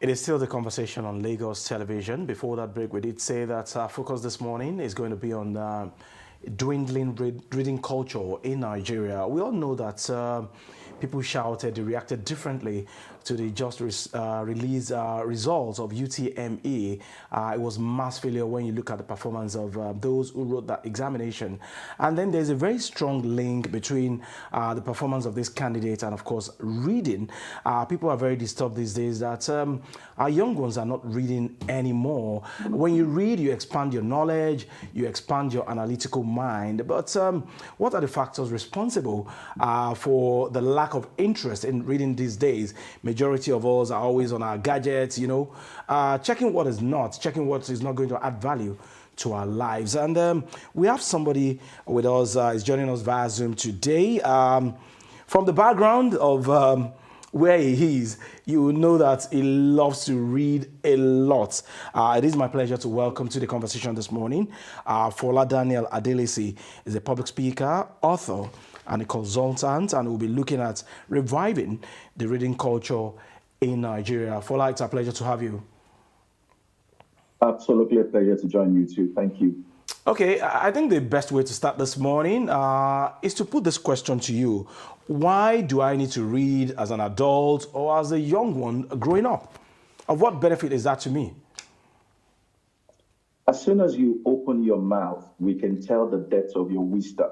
It is still the conversation on Lagos television. Before that break, we did say that our focus this morning is going to be on dwindling reading culture in Nigeria. We all know that people shouted, they reacted differently to the just released results of UTME. It was mass failure when you look at the performance of those who wrote that examination. And then there's a very strong link between the performance of this candidate and, of course, reading. People are very disturbed these days that our young ones are not reading anymore. When you read, you expand your knowledge, you expand your analytical mind. But what are the factors responsible for the lack of interest in reading these days? Majority of us are always on our gadgets, checking what is not going to add value to our lives. And we have somebody with us, is joining us via Zoom today. From the background of where he is, you will know that he loves to read a lot. It is my pleasure to welcome to the conversation this morning, Fola Daniel is a public speaker, author, and a consultant, and we'll be looking at reviving the reading culture in Nigeria. Fola, it's a pleasure to have you. Absolutely a pleasure to join you too. Thank you. Okay, I think the best way to start this morning is to put this question to you. Why do I need to read as an adult or as a young one growing up? Of what benefit is that to me? As soon as you open your mouth, we can tell the depth of your wisdom.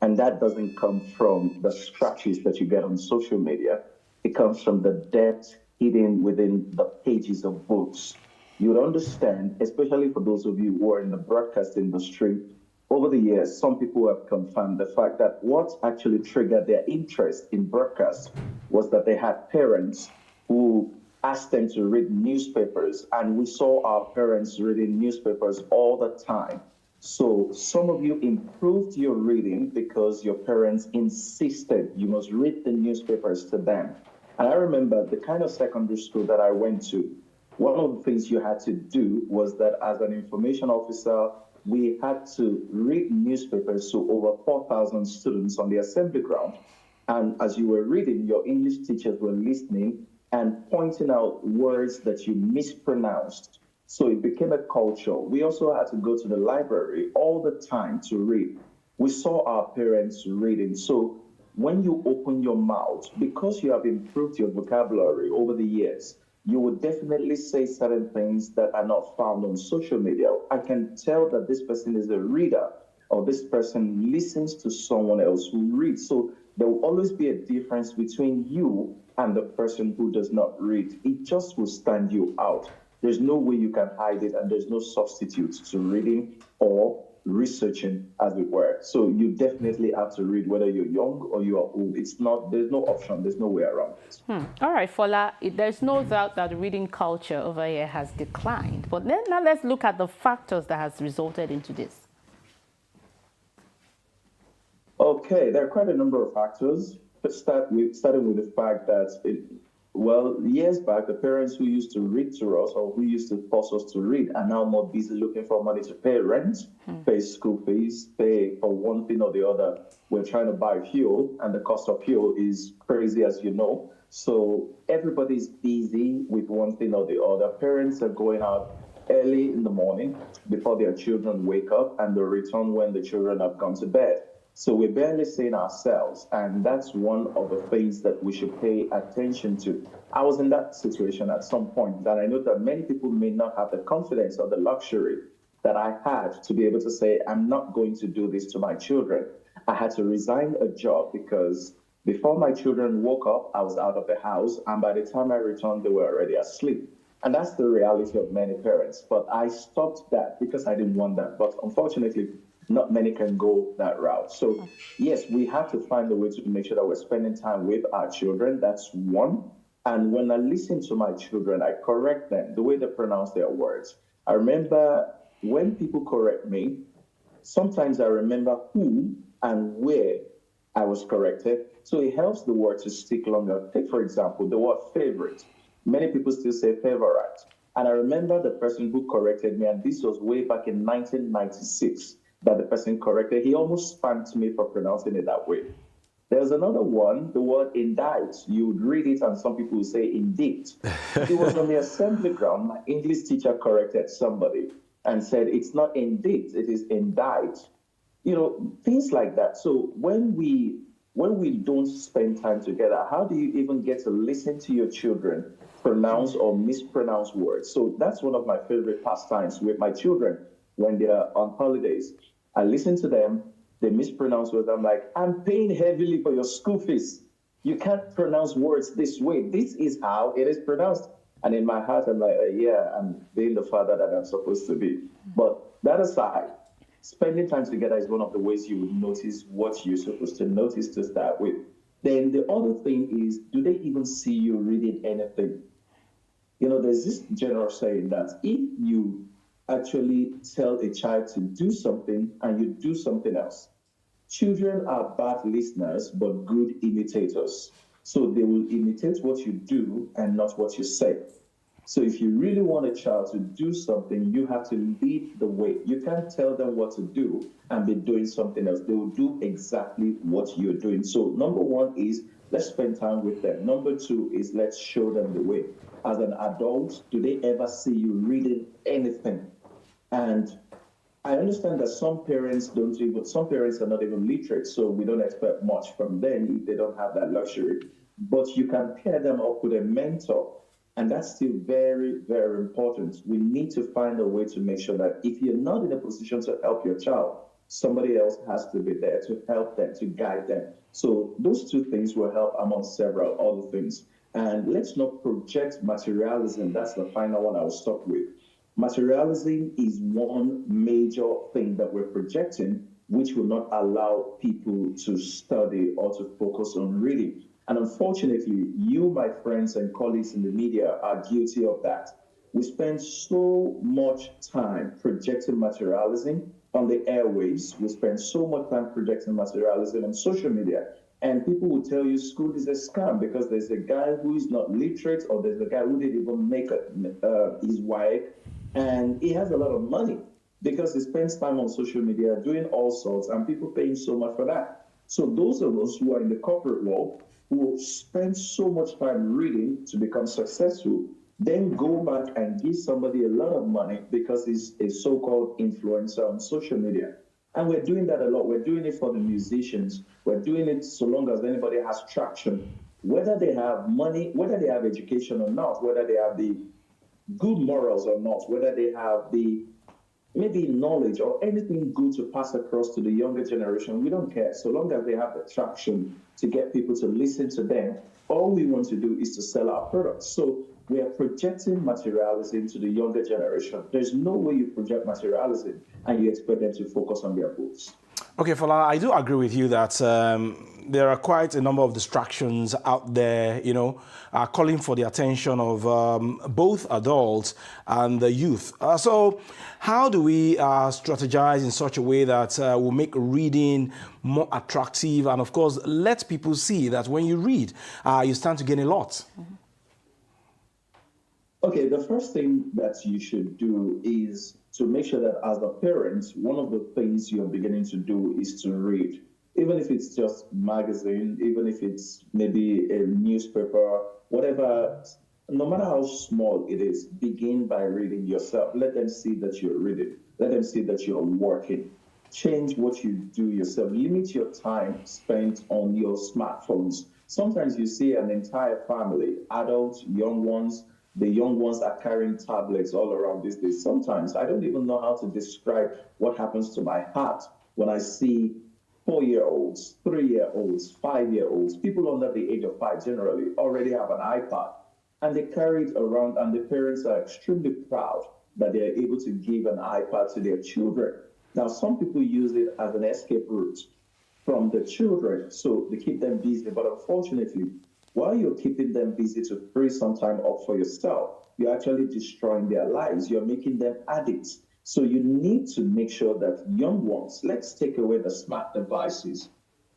And that doesn't come from the scratches that you get on social media. It comes from the depth hidden within the pages of books. You would understand, especially for those of you who are in the broadcast industry, over the years, some people have confirmed the fact that what actually triggered their interest in broadcast was that they had parents who asked them to read newspapers, and we saw our parents reading newspapers all the time. So some of you improved your reading because your parents insisted you must read the newspapers to them. And I remember the kind of secondary school that I went to, one of the things you had to do was that as an information officer, we had to read newspapers to over 4,000 students on the assembly ground. And as you were reading, your English teachers were listening and pointing out words that you mispronounced. So it became a culture. We also had to go to the library all the time to read. We saw our parents reading. So when you open your mouth, because you have improved your vocabulary over the years, you would definitely say certain things that are not found on social media. I can tell that this person is a reader, or this person listens to someone else who reads. So there will always be a difference between you and the person who does not read. It just will stand you out. There's no way you can hide it, and there's no substitute to reading or researching, as it were. So you definitely have to read, whether you're young or you are old. There's no option, there's no way around it. All right, Fola, there's no doubt that the reading culture over here has declined. But then, now let's look at the factors that has resulted into this. Okay, there are quite a number of factors. Let's starting with the fact that years back, the parents who used to read to us or who used to force us to read are now more busy looking for money to pay rent, pay school fees, pay for one thing or the other. We're trying to buy fuel, and the cost of fuel is crazy, as you know. So everybody's busy with one thing or the other. Parents are going out early in the morning before their children wake up, and they return when the children have gone to bed. So we're barely seeing ourselves, and that's one of the things that we should pay attention to. I was in that situation at some point, and I know that many people may not have the confidence or the luxury that I had to be able to say, I'm not going to do this to my children. I had to resign a job because before my children woke up, I was out of the house, and by the time I returned, they were already asleep. And that's the reality of many parents. But I stopped that because I didn't want that. But unfortunately, not many can go that route. So yes, we have to find a way to make sure that we're spending time with our children. That's one. And when I listen to my children, I correct them the way they pronounce their words. I remember when people correct me, sometimes I remember who and where I was corrected. So it helps the word to stick longer. Take, for example, the word favorite. Many people still say favorite. And I remember the person who corrected me, and this was way back in 1996. That the person corrected. He almost spanked me for pronouncing it that way. There's another one, the word indict. You would read it and some people would say indict. It was on the assembly ground. My English teacher corrected somebody and said, it's not indict, it is indict. Things like that. So when we don't spend time together, how do you even get to listen to your children pronounce or mispronounce words? So that's one of my favorite pastimes with my children when they're on holidays. I listen to them, they mispronounce words. I'm like, I'm paying heavily for your school fees. You can't pronounce words this way. This is how it is pronounced. And in my heart, I'm like, yeah, I'm being the father that I'm supposed to be. But that aside, spending time together is one of the ways you would notice what you're supposed to notice to start with. Then the other thing is, do they even see you reading anything? There's this general saying that if you actually tell a child to do something and you do something else, children are bad listeners but good imitators. So they will imitate what you do and not what you say. So if you really want a child to do something, you have to lead the way. You can't tell them what to do and be doing something else. They will do exactly what you're doing. So number one is let's spend time with them. Number two is let's show them the way. As an adult, do they ever see you reading anything? And I understand that some parents are not even literate, so we don't expect much from them if they don't have that luxury. But you can pair them up with a mentor. And that's still very, very important. We need to find a way to make sure that if you're not in a position to help your child, somebody else has to be there to help them, to guide them. So those two things will help among several other things. And let's not project materialism. That's the final one I'll stop with. Materialism is one major thing that we're projecting, which will not allow people to study or to focus on reading. And unfortunately, you, my friends and colleagues in the media, are guilty of that. We spend so much time projecting materialism on the airwaves. We spend so much time projecting materialism on social media. And people will tell you school is a scam because there's a guy who is not literate, or there's a guy who didn't even make his wife, and he has a lot of money because he spends time on social media doing all sorts, and people paying so much for that. So those of us who are in the corporate world, who spend so much time reading to become successful, then go back and give somebody a lot of money because he's a so-called influencer on social media. And we're doing that a lot. We're doing it for the musicians. We're doing it so long as anybody has traction. Whether they have money, whether they have education or not, whether they have the good morals or not, whether they have the maybe knowledge or anything good to pass across to the younger generation, we don't care. So long as they have the traction to get people to listen to them, all we want to do is to sell our products. So we are projecting materialism to the younger generation. There's no way you project materialism and you expect them to focus on their books. Okay, Fola, I do agree with you that there are quite a number of distractions out there, calling for the attention of both adults and the youth. So how do we strategize in such a way that will make reading more attractive and, of course, let people see that when you read, you stand to gain a lot? Mm-hmm. Okay, the first thing that you should do is to make sure that as a parent, one of the things you're beginning to do is to read. Even if it's just magazine, even if it's maybe a newspaper, whatever, no matter how small it is, begin by reading yourself. Let them see that you're reading. Let them see that you're working. Change what you do yourself. Limit your time spent on your smartphones. Sometimes you see an entire family, adults, young ones. The young ones are carrying tablets all around these days. Sometimes I don't even know how to describe what happens to my heart when I see 4-year-olds, 3-year-olds, 5-year-olds, people under the age of 5 generally already have an iPad, and they carry it around, and the parents are extremely proud that they are able to give an iPad to their children. Now, some people use it as an escape route from the children, so they keep them busy, but unfortunately, while you're keeping them busy to free some time up for yourself, you're actually destroying their lives. You're making them addicts. So you need to make sure that young ones, let's take away the smart devices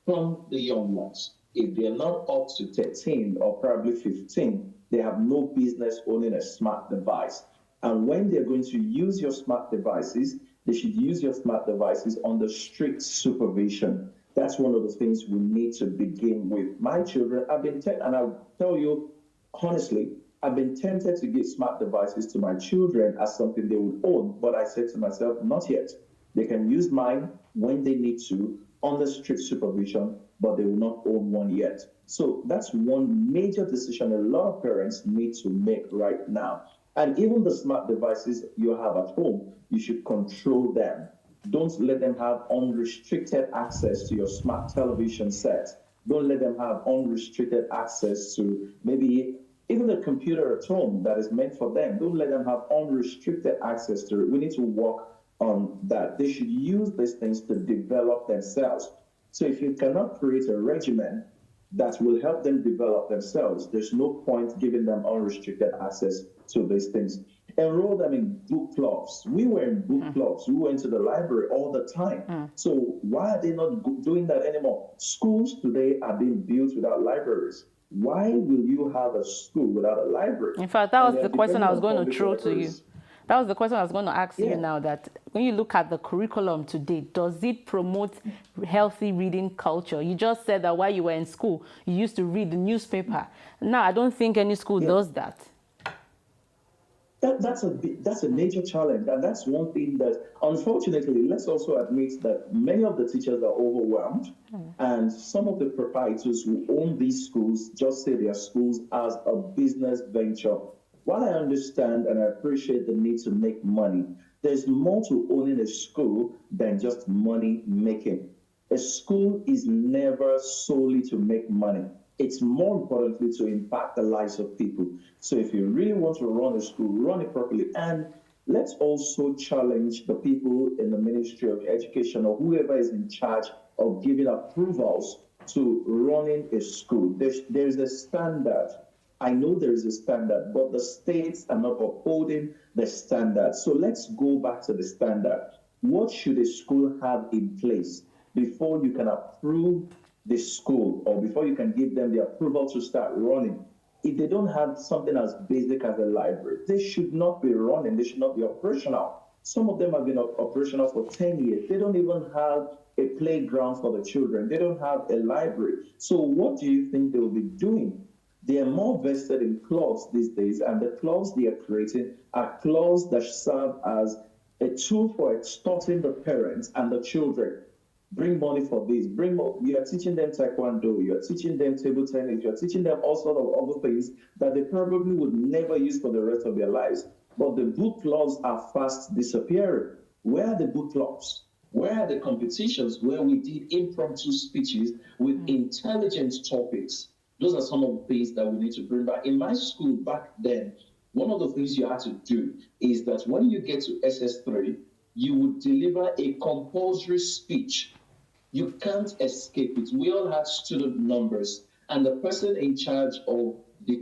from the young ones. If they're not up to 13 or probably 15, they have no business owning a smart device. And when they're going to use your smart devices, they should use your smart devices under strict supervision. That's one of the things we need to begin with. My children, and I'll tell you honestly, I've been tempted to give smart devices to my children as something they would own, but I said to myself, not yet. They can use mine when they need to, under strict supervision, but they will not own one yet. So that's one major decision a lot of parents need to make right now. And even the smart devices you have at home, you should control them. Don't let them have unrestricted access to your smart television set. Don't let them have unrestricted access to maybe even the computer at home that is meant for them. Don't let them have unrestricted access to it. We need to work on that. They should use these things to develop themselves. So if you cannot create a regimen that will help them develop themselves, there's no point giving them unrestricted access to these things. Enroll them in book clubs. We were in book clubs. We went to the library all the time. So why are they not doing that anymore? Schools today are being built without libraries. Why will you have a school without a library? In fact, that was the question I was going to throw to you. That was the question I was going to ask you now, that when you look at the curriculum today, does it promote healthy reading culture? You just said that while you were in school, you used to read the newspaper. Now, I don't think any school does that. That's a major challenge, and that's one thing that, unfortunately, let's also admit that many of the teachers are overwhelmed, and some of the proprietors who own these schools just see their schools as a business venture. While I understand and I appreciate the need to make money, there's more to owning a school than just money making. A school is never solely to make money. It's more importantly to impact the lives of people. So if you really want to run a school, run it properly. And let's also challenge the people in the Ministry of Education or whoever is in charge of giving approvals to running a school. There's a standard. I know there is a standard, but the states are not upholding the standard. So let's go back to the standard. What should a school have in place before you can approve the school or before you can give them the approval to start running? If they don't have something as basic as a library, they should not be running. They should not be operational. Some of them have been operational for 10 years. They don't even have a playground for the children. They don't have a library. So what do you think they will be doing? They are more vested in clubs these days, and the clubs they are creating are clubs that serve as a tool for extorting the parents and the children. Bring money for this, bring more. You are teaching them taekwondo, you are teaching them table tennis, you are teaching them all sorts of other things that they probably would never use for the rest of their lives. But the book clubs are fast disappearing. Where are the book clubs? Where are the competitions where we did impromptu speeches with intelligent topics? Those are some of the things that we need to bring back. In my school back then, one of the things you had to do is that when you get to SS3, you would deliver a compulsory speech. You can't escape it. We all had student numbers, and the person in charge of the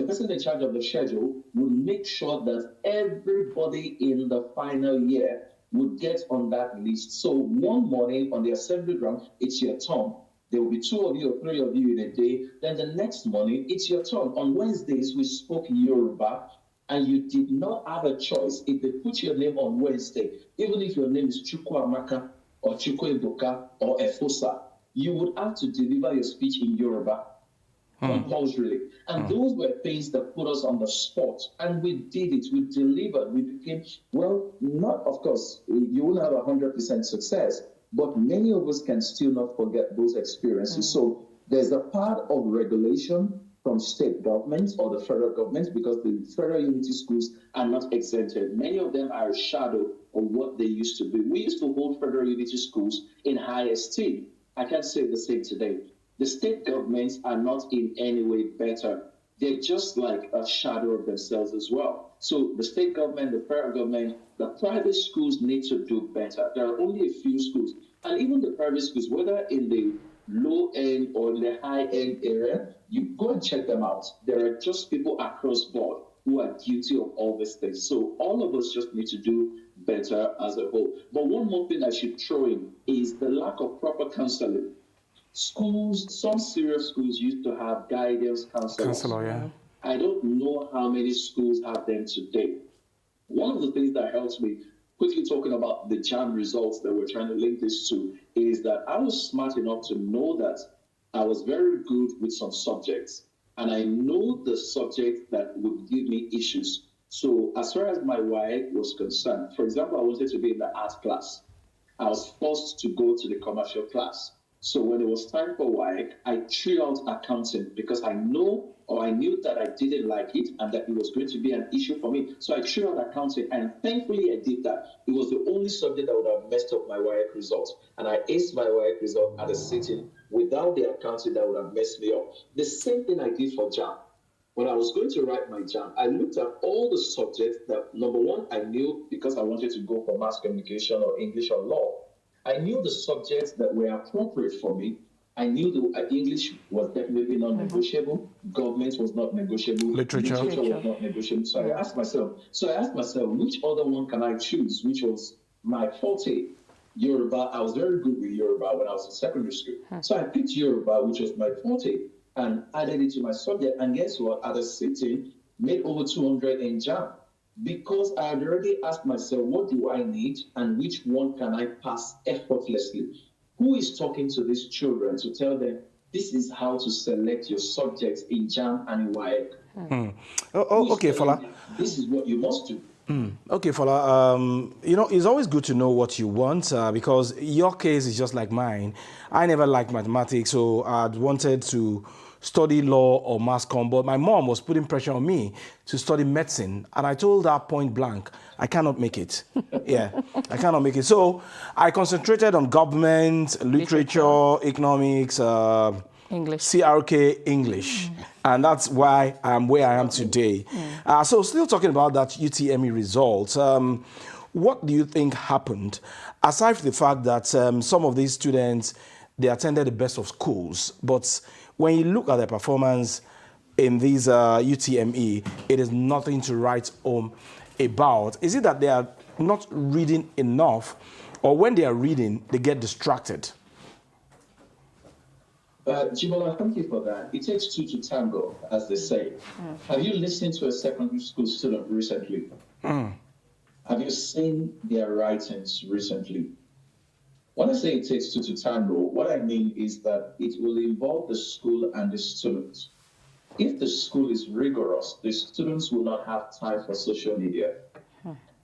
person in charge of the schedule would make sure that everybody in the final year would get on that list. So one morning on the assembly ground, it's your turn. There will be 2 of you or 3 of you in a day. Then the next morning, it's your turn. On Wednesdays, we spoke Yoruba, and you did not have a choice. If they put your name on Wednesday, even if your name is Chukwuamaka or Chukwuebuka or Efosa, you would have to deliver your speech in Yoruba compulsorily. And those were things that put us on the spot. And we did it. We delivered. We became, well, not, of course, you won't have 100% success, but many of us can still not forget those experiences. So there's a part of regulation from state governments or the federal government, because the federal unity schools are not exempted. Many of them are a shadow of what they used to be. We used to hold federal unity schools in high esteem. I can't say the same today. The state governments are not in any way better. They're just like a shadow of themselves as well. So the state government, the federal government, the private schools need to do better. There are only a few schools. And even the private schools, whether in the low end or in the high end area, you go and check them out. There are just people across board who are guilty of all these things. So all of us just need to do better as a whole. But one more thing I should throw in is the lack of proper counseling. Schools, some serious schools used to have guidance counselors. Counselor, yeah. I don't know how many schools have them today. One of the things that helps me, quickly talking about the JAM results that we're trying to link this to, is that I was smart enough to know that I was very good with some subjects, and I know the subject that would give me issues. So as far as my WAEC was concerned, for example, I wanted to be in the art class. I was forced to go to the commercial class. So when it was time for WAEC, I threw out accounting because I knew that I didn't like it and that it was going to be an issue for me. So I threw out accounting, and thankfully I did that. It was the only subject that would have messed up my WAEC results. And I aced my WAEC result at a sitting. Without the accounting, that would have messed me up. The same thing I did for JAM. When I was going to write my JAM, I looked at all the subjects that, number one, I knew because I wanted to go for mass communication or English or law. I knew the subjects that were appropriate for me. I knew that English was definitely non-negotiable. Government was not negotiable. Literature was not negotiable. So I asked myself, which other one can I choose? Which was my forte? Yoruba. I was very good with Yoruba when I was in secondary school. So I picked Yoruba, which was my forte, and added it to my subject. And guess what? At a sitting, made over 200 in JAM. Because I had already asked myself, what do I need and which one can I pass effortlessly? Who is talking to these children to tell them this is how to select your subjects in JAM and in WAEC? Okay, Fola. This is what you must do. Okay, Fola, it's always good to know what you want because your case is just like mine. I never liked mathematics, so I'd wanted to study law or mass comm, but my mom was putting pressure on me to study medicine, and I told her point blank, I cannot make it. Yeah, I cannot make it. So I concentrated on government, literature, economics, English. CRK English. And that's why I'm where I am today. So still talking about that UTME results, what do you think happened? Aside from the fact that some of these students, they attended the best of schools, but when you look at their performance in these UTME, it is nothing to write home about. Is it that they are not reading enough, or when they are reading, they get distracted? Jibola, thank you for that. It takes two to tango, as they say. Have you listened to a secondary school student recently? Have you seen their writings recently? When I say it takes two to tango, what I mean is that it will involve the school and the students. If the school is rigorous, the students will not have time for social media.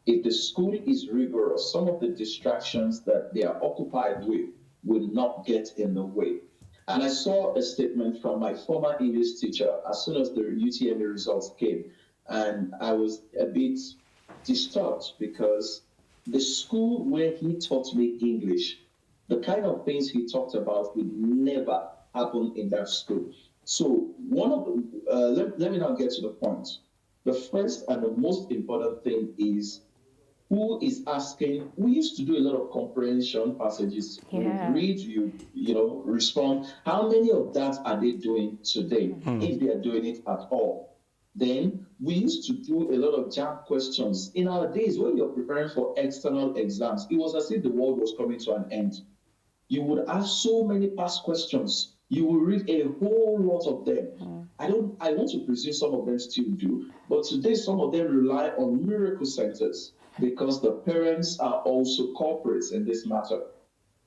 If the school is rigorous, some of the distractions that they are occupied with will not get in the way. And I saw a statement from my former English teacher as soon as the UTME results came, and I was a bit disturbed because the school where he taught me English, the kind of things he talked about would never happen in that school. So let me now get to the point. The first and the most important thing is who is asking. We used to do a lot of comprehension passages. Yeah. You read, you respond. How many of that are they doing today, if they are doing it at all? Then we used to do a lot of JAM questions. In our days, when you're preparing for external exams, it was as if the world was coming to an end. You would ask so many past questions. You will read a whole lot of them. I want to presume some of them still do, but today some of them rely on miracle centers because the parents are also corporates in this matter,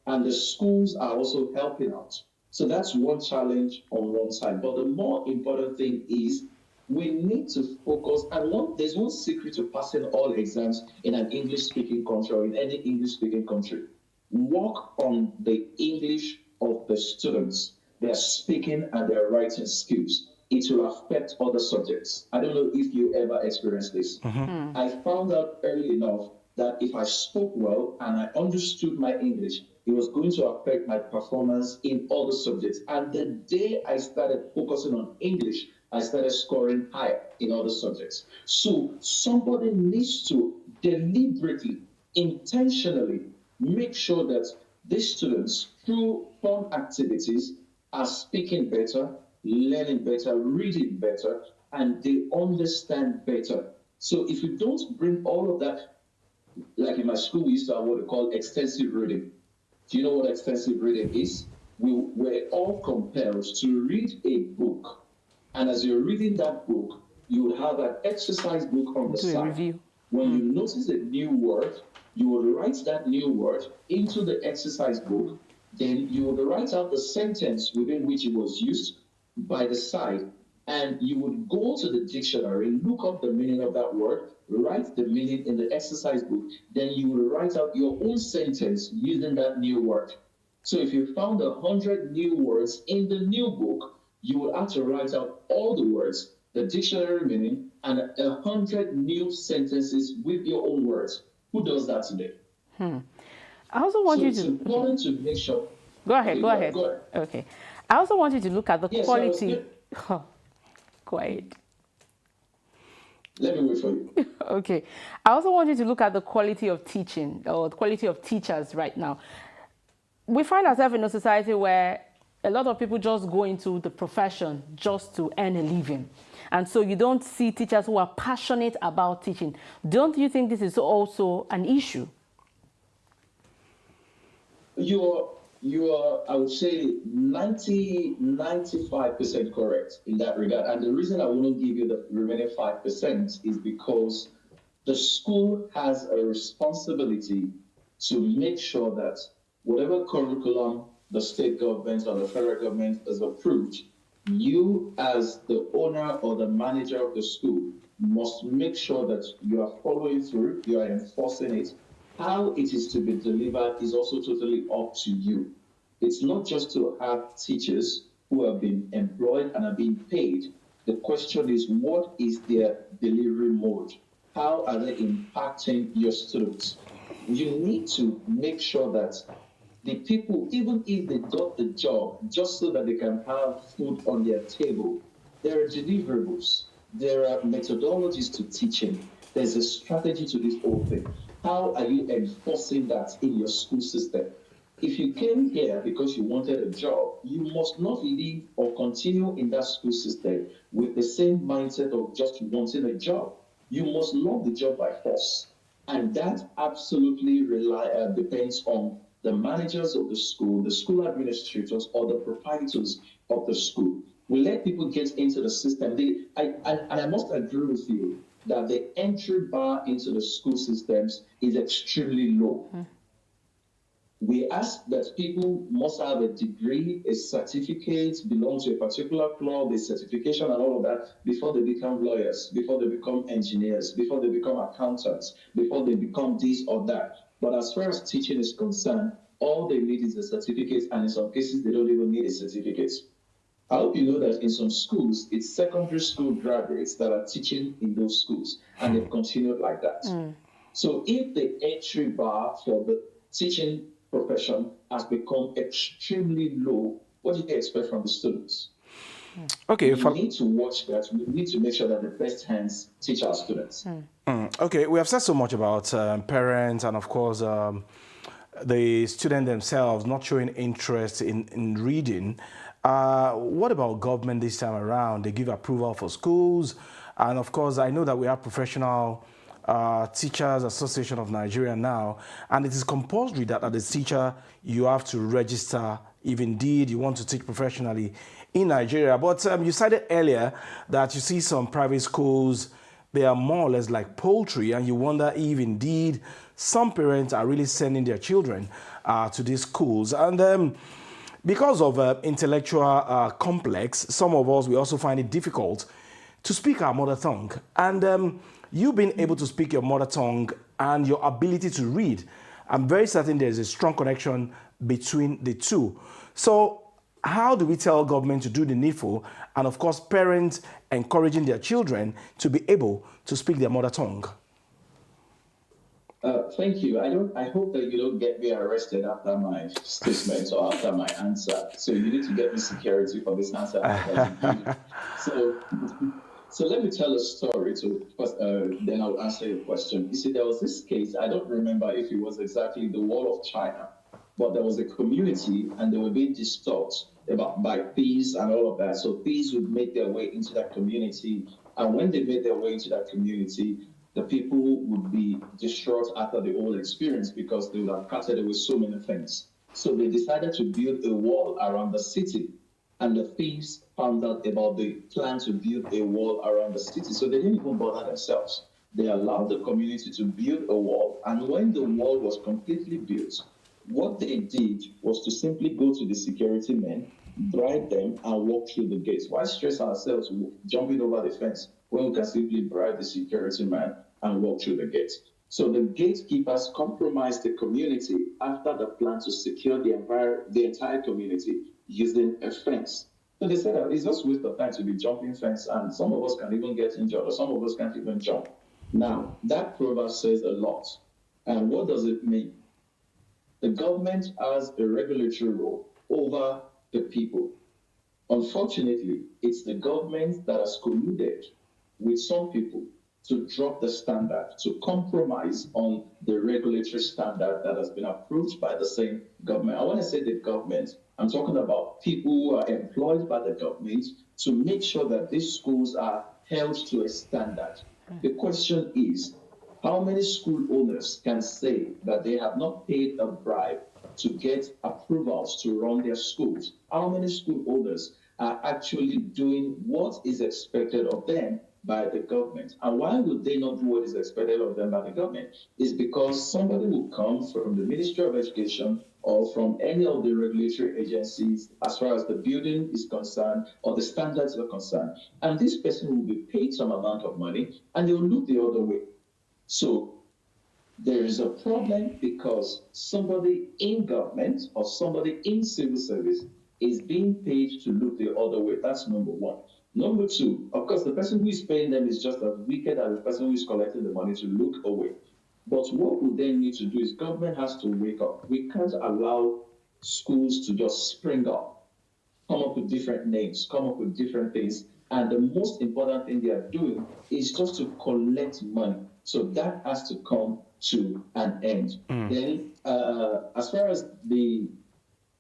and the schools are also helping out. So that's one challenge on one side. But the more important thing is we need to focus, and there's one secret to passing all exams in an English-speaking country or in any English-speaking country. Work on the English of the students, their speaking and their writing skills. It will affect other subjects. I don't know if you ever experienced this. I found out early enough that if I spoke well and I understood my English, it was going to affect my performance in other subjects. And the day I started focusing on English, I started scoring higher in other subjects. So somebody needs to deliberately, intentionally make sure that these students, through fun activities, are speaking better, learning better, reading better, and they understand better. So if you don't bring all of that, like in my school, we used to have what we call extensive reading. Do you know what extensive reading is? We were all compelled to read a book. And as you're reading that book, you would have an exercise book on the side. Review. When you notice a new word, You will write that new word into the exercise book. Then you will write out the sentence within which it was used by the side, and you would go to the dictionary, look up the meaning of that word, write the meaning in the exercise book, then you will write out your own sentence using that new word. So if you found 100 new words in the new book, you will have to write out all the words, the dictionary meaning, and 100 new sentences with your own words. Who does that today? I also want So you it's to important to make sure. go ahead. Okay, Go ahead. Go ahead. Okay. I also want you to look at the Yes, I was quality. good. Oh, quiet. Let me wait for you. Okay. I also want you to look at the quality of teaching or the quality of teachers right now. We find ourselves in a society where a lot of people just go into the profession just to earn a living. And so you don't see teachers who are passionate about teaching. Don't you think this is also an issue? You are, I would say 95% correct in that regard. And the reason I wouldn't give you the remaining 5% is because the school has a responsibility to make sure that whatever curriculum the state government or the federal government has approved, you as the owner or the manager of the school must make sure that you are following through, you are enforcing it. How it is to be delivered is also totally up to you. It's not just to have teachers who have been employed and are being paid. The question is, what is their delivery mode? How are they impacting your students? You need to make sure that the people, even if they got the job just so that they can have food on their table, there are deliverables, there are methodologies to teaching, there's a strategy to this whole thing. How are you enforcing that in your school system? If you came here because you wanted a job, you must not leave or continue in that school system with the same mindset of just wanting a job. You must love the job by force. And that absolutely depends on the managers of the school administrators, or the proprietors of the school. We let people get into the system. And I must agree with you that the entry bar into the school systems is extremely low. We ask that people must have a degree, a certificate, belong to a particular club, a certification and all of that before they become lawyers, before they become engineers, before they become accountants, before they become this or that. But as far as teaching is concerned, all they need is a certificate, and in some cases, they don't even need a certificate. I hope you know that in some schools, it's secondary school graduates that are teaching in those schools, and they've continued like that. So if the entry bar for the teaching profession has become extremely low, what do you expect from the students? Okay, We need to watch that. We need to make sure that the best hands teach our students. okay, we have said so much about parents and, of course, the student themselves not showing interest in reading. What about government this time around? They give approval for schools. And, of course, I know that we have professional Teachers Association of Nigeria now, and it is compulsory that as a teacher you have to register if indeed you want to teach professionally in Nigeria. But you cited earlier that you see some private schools, they are more or less like poultry, and you wonder if indeed some parents are really sending their children to these schools. And because of intellectual complex, some of us, we also find it difficult to speak our mother tongue. And you being able to speak your mother tongue and your ability to read, I'm very certain there's a strong connection between the two. So how do we tell government to do the needful, and of course parents encouraging their children to be able to speak their mother tongue? Thank you. I hope that you don't get me arrested after my statement or after my answer. So you need to get me security for this answer. So let me tell a story then I'll answer your question. You see, there was this case, I don't remember if it was exactly the Wall of China, but there was a community and they were being disturbed by thieves and all of that. So thieves would make their way into that community. And when they made their way into that community, the people would be distraught after the whole experience because they would have parted away so many things. So they decided to build a wall around the city. And the thieves found out about the plan to build a wall around the city. So they didn't even bother themselves. They allowed the community to build a wall. And when the wall was completely built, what they did was to simply go to the security men, bribe them, and walk through the gates. Why stress ourselves jumping over the fence when we can simply bribe the security man and walk through the gates? So the gatekeepers compromised the community after the plan to secure the entire community using a fence. So they said that it's just a waste of time to be jumping fence, and some of us can even get injured, or some of us can't even jump. Now, that proverb says a lot. And what does it mean? The government has a regulatory role over the people. Unfortunately, it's the government that has colluded with some people to drop the standard, to compromise on the regulatory standard that has been approved by the same government. And when I say the government, I'm talking about people who are employed by the government to make sure that these schools are held to a standard. The question is, how many school owners can say that they have not paid a bribe to get approvals to run their schools? How many school owners are actually doing what is expected of them by the government? And why would they not do what is expected of them by the government? Is because somebody will come from the Ministry of Education or from any of the regulatory agencies as far as the building is concerned or the standards are concerned. And this person will be paid some amount of money and they will look the other way. So there is a problem because somebody in government or somebody in civil service is being paid to look the other way. That's number one. Number two, of course, the person who is paying them is just as wicked as the person who is collecting the money to look away. But what we then need to do is government has to wake up. We can't allow schools to just spring up, come up with different names, come up with different things. And the most important thing they are doing is just to collect money. So that has to come to an end. Then, as far as the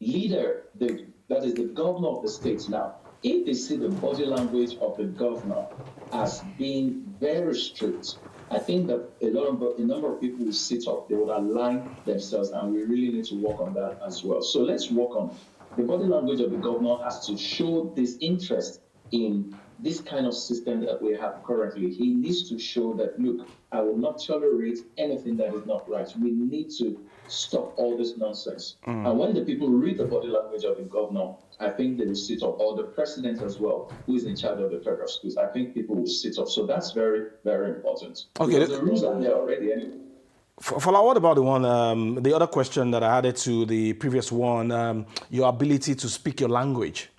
leader, that is the governor of the state now, if they see the body language of the governor as being very strict, I think that a number of people will sit up, they will align themselves, and we really need to work on that as well. So let's work on the body language of the governor has to show this interest in this kind of system that we have currently. He needs to show that, look, I will not tolerate anything that is not right. We need to stop all this nonsense. And when the people read the body language of the governor, I think they will sit up, or the president as well, who is in charge of the federal schools. I think people will sit up. So that's very, very important. Okay. Because the rules are there already anyway. Fola, what about the one, the other question that I added to the previous one, your ability to speak your language?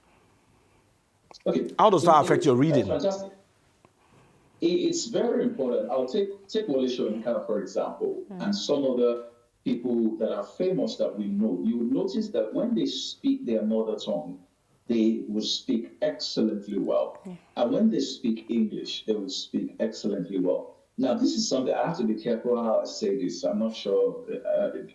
Okay. How does that affect your reading? Fantastic. It's very important. I'll take Wole Soyinka, for example, and some of the people that are famous that we know. You will notice that when they speak their mother tongue, they will speak excellently well. And when they speak English, they will speak excellently well. Now, this is something I have to be careful how I say this. I'm not sure.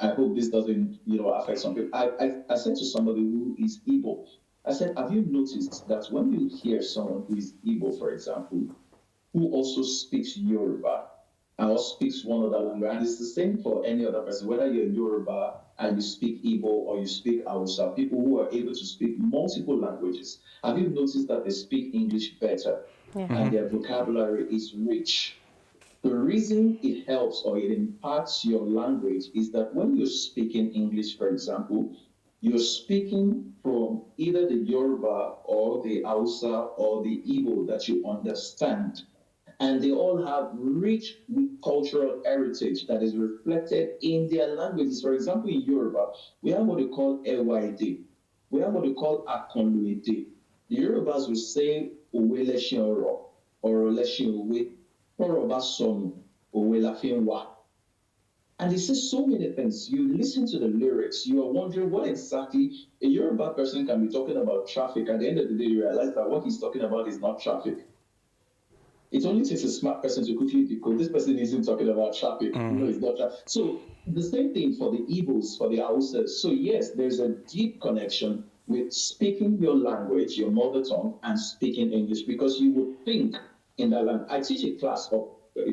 I hope this doesn't, affect some people. I said to somebody who is Igbo, I said, have you noticed that when you hear someone who is Igbo, for example, who also speaks Yoruba or speaks one other language, and it's the same for any other person, whether you're Yoruba and you speak Igbo or you speak Hausa, people who are able to speak multiple languages, have you noticed that they speak English better and their vocabulary is rich? The reason it helps or it imparts your language is that when you're speaking English, for example, you're speaking from either the Yoruba or the Hausa or the Igbo that you understand. And they all have rich cultural heritage that is reflected in their languages. For example, in Yoruba, we have what we call Ewide. We have what we call Akonluede. The Yorubas will say Owe Leshin Oro or Leshin Owe, Oroba Sonu, Owe Lafin Wa. And it says so many things. You listen to the lyrics, you are wondering what exactly a Yoruba person can be talking about traffic. At the end of the day, you realize that what he's talking about is not traffic. It only takes a smart person to quickly decode this person isn't talking about traffic. No, it's not traffic. So the same thing for the Igbos, for the Hausas. So yes, there's a deep connection with speaking your language, your mother tongue, and speaking English, because you would think in that language. I teach a class of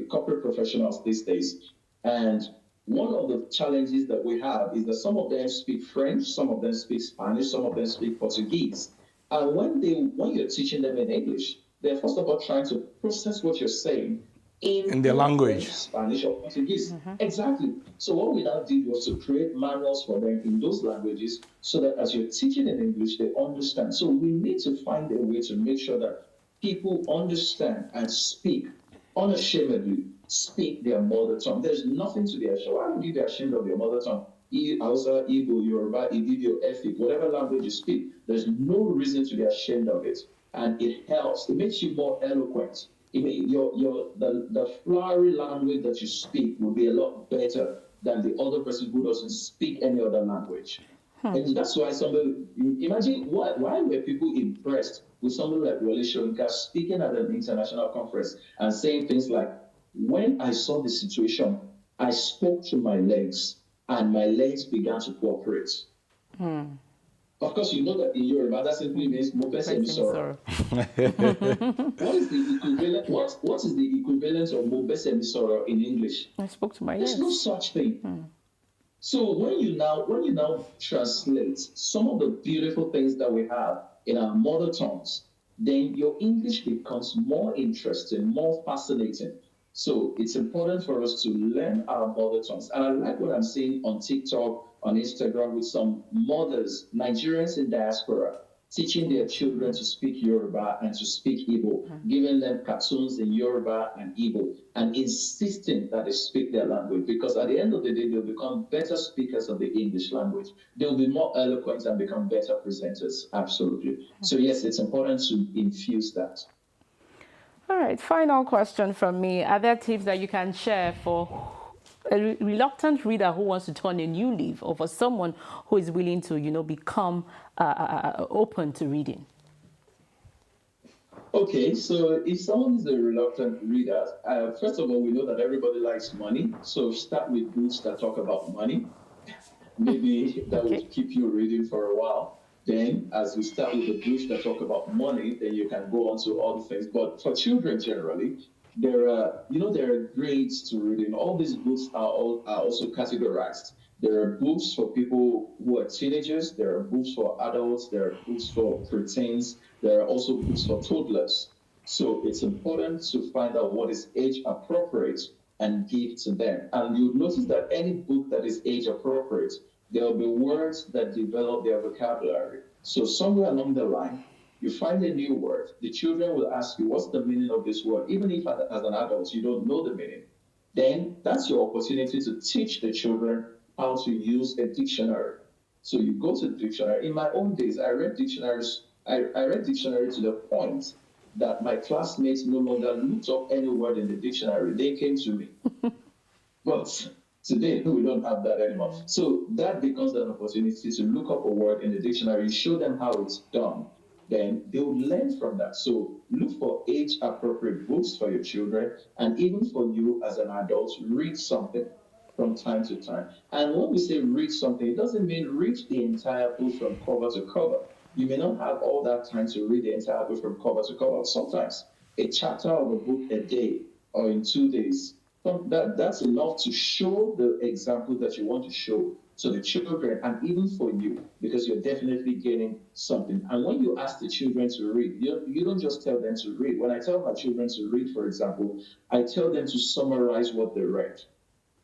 corporate professionals these days, and one of the challenges that we have is that some of them speak French, some of them speak Spanish, some of them speak Portuguese. And when you're teaching them in English, they're first of all trying to process what you're saying In their language. Spanish, or Portuguese. Exactly. So what we now did was to create manuals for them in those languages so that as you're teaching in English, they understand. So we need to find a way to make sure that people understand and speak unashamedly, speak their mother tongue. There's nothing to be ashamed. Why would you be ashamed of your mother tongue? Hausa, Igbo, Yoruba, Ibibio, Efik, whatever language you speak, there's no reason to be ashamed of it. And it helps. It makes you more eloquent. The flowery language that you speak will be a lot better than the other person who doesn't speak any other language. And that's why imagine why were people impressed with somebody like Wole Soyinka speaking at an international conference and saying things like, when I saw the situation, I spoke to my legs and my legs began to cooperate. Of course, you know that in Yoruba, that simply means Mo fẹ́ ṣe mi sọ̀rọ̀. What is the equivalent? What is the equivalent of Mo fẹ́ ṣe mi sọ̀rọ̀ in English? I spoke to my There's no such thing. So when you now translate some of the beautiful things that we have in our mother tongues, then your English becomes more interesting, more fascinating. So it's important for us to learn our mother tongues. And I like what I'm seeing on TikTok, on Instagram with some mothers, Nigerians in diaspora, teaching their children to speak Yoruba and to speak Igbo, giving them cartoons in Yoruba and Igbo, and insisting that they speak their language. Because at the end of the day, they'll become better speakers of the English language. They'll be more eloquent and become better presenters. Absolutely. So yes, it's important to infuse that. All right, final question from me. Are there tips that you can share for a reluctant reader who wants to turn a new leaf, or for someone who is willing to, become open to reading? Okay, so if someone is a reluctant reader, first of all, we know that everybody likes money. So start with books that talk about money. Maybe that will keep you reading for a while. Then, as we start with the books that talk about money, then you can go on to other things. But for children generally, there are grades to reading. All these books are also categorized. There are books for people who are teenagers. There are books for adults. There are books for preteens. There are also books for toddlers. So it's important to find out what is age appropriate and give to them. And you'll notice that any book that is age appropriate, there will be words that develop their vocabulary. So somewhere along the line, you find a new word. The children will ask you, what's the meaning of this word? Even if as an adult, you don't know the meaning. Then that's your opportunity to teach the children how to use a dictionary. So you go to the dictionary. In my own days, I read dictionaries. I read dictionary to the point that my classmates no longer looked up any word in the dictionary. They came to me. But today, we don't have that anymore. So that becomes an opportunity to look up a word in the dictionary, show them how it's done. Then they'll learn from that. So look for age-appropriate books for your children, and even for you as an adult, read something from time to time. And when we say read something, it doesn't mean read the entire book from cover to cover. You may not have all that time to read the entire book from cover to cover. Sometimes a chapter of a book a day or in 2 days, that's enough to show the example that you want to show to the children and even for you, because you're definitely getting something. And when you ask the children to read, you don't just tell them to read. When I tell my children to read, for example, I tell them to summarize what they read.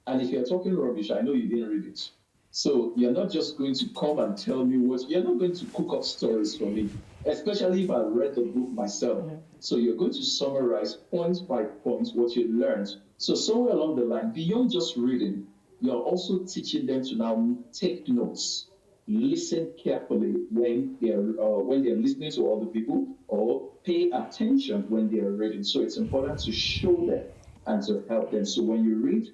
And if you're talking rubbish, I know you didn't read it. So you're not just going to come and tell me you're not going to cook up stories for me, especially if I read the book myself. So you're going to summarize point by point what you learned. So somewhere along the line, beyond just reading, you're also teaching them to now take notes, listen carefully when they're listening to other people, or pay attention when they are reading. So it's important to show them and to help them. So when you read,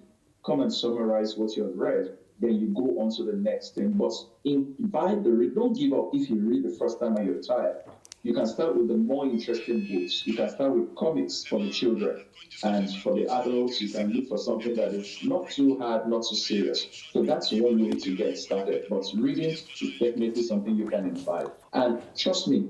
come and summarize what you have read. Then you go on to the next thing. But invite the read. Don't give up if you read the first time and you're tired. You can start with the more interesting books. You can start with comics for the children. And for the adults, you can look for something that is not too hard, not too serious. So that's one way to get started. But reading is definitely something you can invite. And trust me,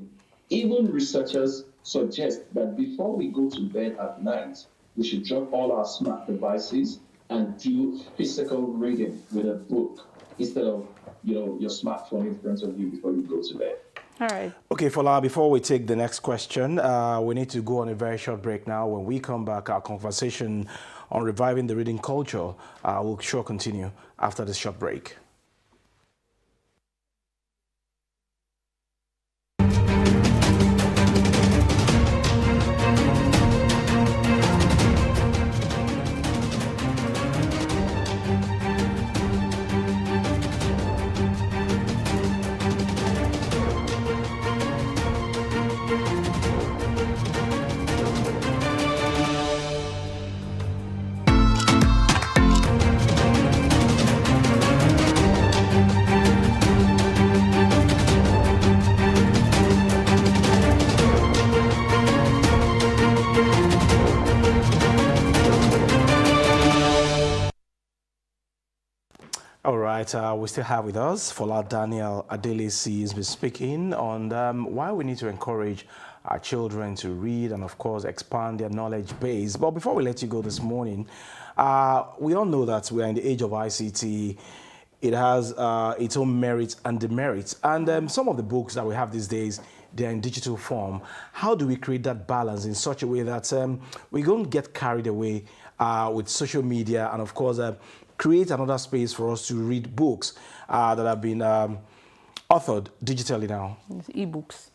even researchers suggest that before we go to bed at night, we should drop all our smart devices and do physical reading with a book instead of your smartphone in front of you before you go to bed. All right. Okay, Fola, before we take the next question, we need to go on a very short break now. When we come back, our conversation on reviving the reading culture will sure continue after this short break. All right, we still have with us Fola Daniel Adelisi has been speaking on why we need to encourage our children to read and, of course, expand their knowledge base. But before we let you go this morning, we all know that we are in the age of ICT. It has its own merits and demerits. And some of the books that we have these days, they're in digital form. How do we create that balance in such a way that we don't get carried away with social media and, of course, create another space for us to read books that have been authored digitally now? It's e-books.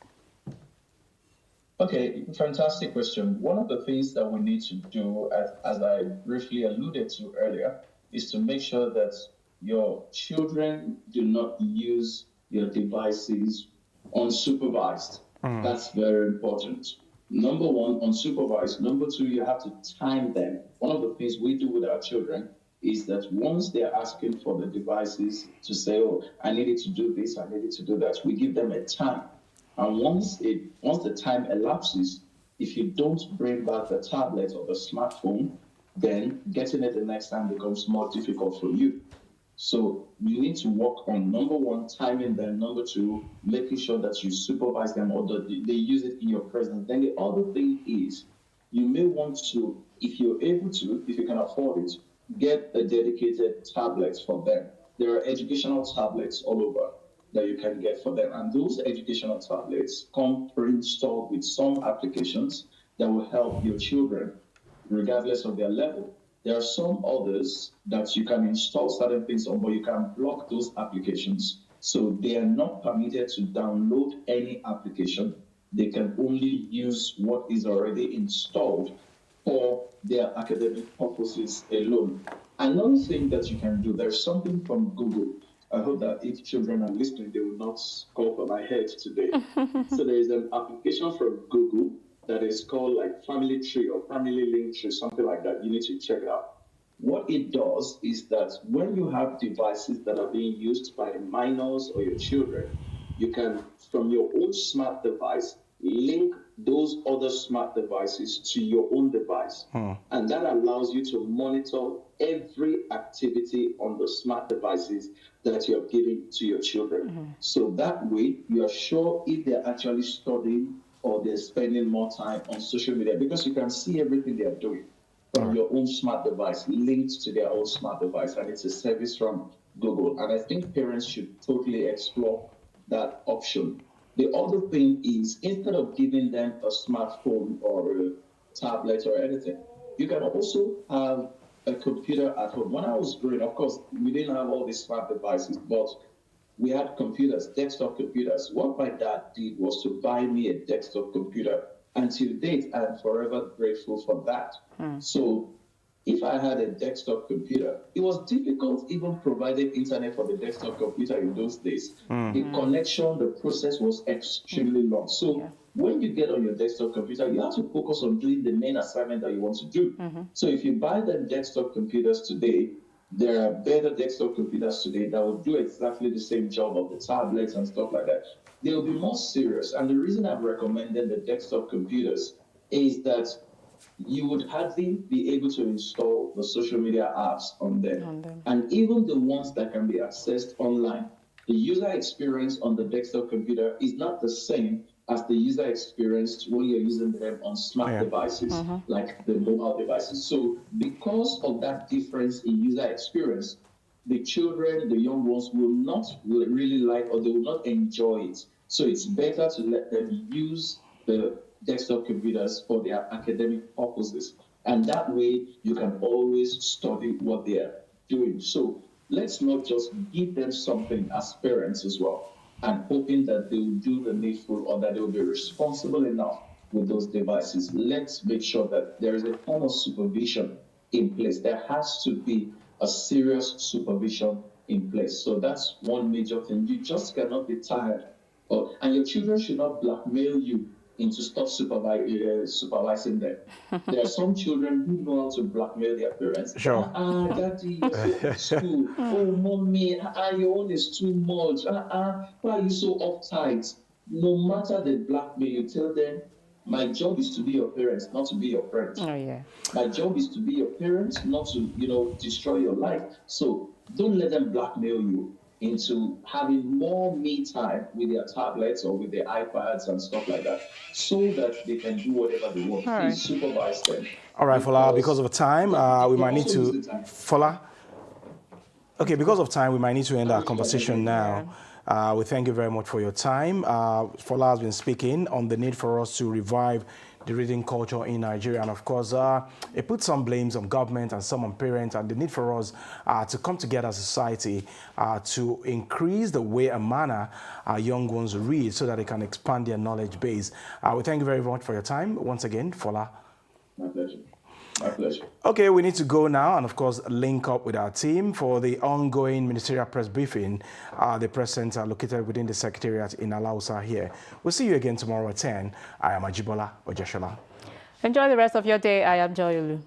Okay, fantastic question. One of the things that we need to do, as I briefly alluded to earlier, is to make sure that your children do not use your devices unsupervised. That's very important. Number one, unsupervised. Number two, you have to time them. One of the things we do with our children is that once they're asking for the devices to say, oh, I needed to do this, I needed to do that, we give them a time. And once the time elapses, if you don't bring back the tablet or the smartphone, then getting it the next time becomes more difficult for you. So you need to work on, number one, timing them. Number two, making sure that you supervise them or that they use it in your presence. Then the other thing is, you may want to, if you're able to, if you can afford it, get a dedicated tablet for them. There are educational tablets all over that you can get for them. And those educational tablets come pre-installed with some applications that will help your children, regardless of their level. There are some others that you can install certain things on, but you can block those applications. So they are not permitted to download any application. They can only use what is already installed for their academic purposes alone. Another thing that you can do, there's something from Google. I hope that if children are listening, they will not call for my head today. So there is an application from Google that is called like Family Tree or Family Link Tree, something like that. You need to check it out. What it does is that when you have devices that are being used by minors or your children, you can, from your own smart device, link those other smart devices to your own device. And that allows you to monitor every activity on the smart devices that you're giving to your children. So that way, you are sure if they're actually studying or they're spending more time on social media, because you can see everything they're doing from your own smart device, linked to their own smart device, and it's a service from Google. And I think parents should totally explore that option. The other thing is, instead of giving them a smartphone or a tablet or anything, you can also have a computer at home. When I was growing, of course, we didn't have all these smart devices, but we had computers, desktop computers. What my dad did was to buy me a desktop computer. And to date, I'm forever grateful for that. So if I had a desktop computer, it was difficult even providing internet for the desktop computer in those days. The connection, the process was extremely long. So when you get on your desktop computer, you have to focus on doing the main assignment that you want to do. So if you buy the desktop computers today, there are better desktop computers today that will do exactly the same job of the tablets and stuff like that. They will be more serious. And the reason I've recommended the desktop computers is that you would hardly be able to install the social media apps on them. And even the ones that can be accessed online, the user experience on the desktop computer is not the same as the user experience when you're using them on smart devices, like the mobile devices. So because of that difference in user experience, the children, the young ones will not really like, or they will not enjoy it. So it's better to let them use the desktop computers for their academic purposes. And that way, you can always study what they're doing. So let's not just give them something as parents as well, and hoping that they will do the needful or that they will be responsible enough with those devices. Let's make sure that there is a form of supervision in place. There has to be a serious supervision in place. So that's one major thing. You just cannot be tired. And your children should not blackmail you into stop supervising them. There are some children who know how to blackmail their parents. Sure. Daddy, you're so in school. Oh, mommy, your own is too much. Why are you so uptight? No matter the blackmail, you tell them, my job is to be your parents, not to be your friend. Oh, yeah. My job is to be your parent, not to, destroy your life. So don't let them blackmail you into having more me time with their tablets or with their iPads and stuff like that, so that they can do whatever they want. All Please right. supervise them. All right, Fola, because of time, we might need to... Fola? Okay, because of time, we might need to end our conversation now. We thank you very much for your time. Fola has been speaking on the need for us to revive the reading culture in Nigeria. And of course, it puts some blames on government and some on parents, and the need for us to come together as a society to increase the way and manner our young ones read so that they can expand their knowledge base. We thank you very much for your time. Once again, Fola. My pleasure. My pleasure. Okay, we need to go now and, of course, link up with our team for the ongoing ministerial press briefing. The press center located within the secretariat in Alausa here. We'll see you again tomorrow at 10. I am Jibola Ojeshola. Enjoy the rest of your day. I am Joyolu.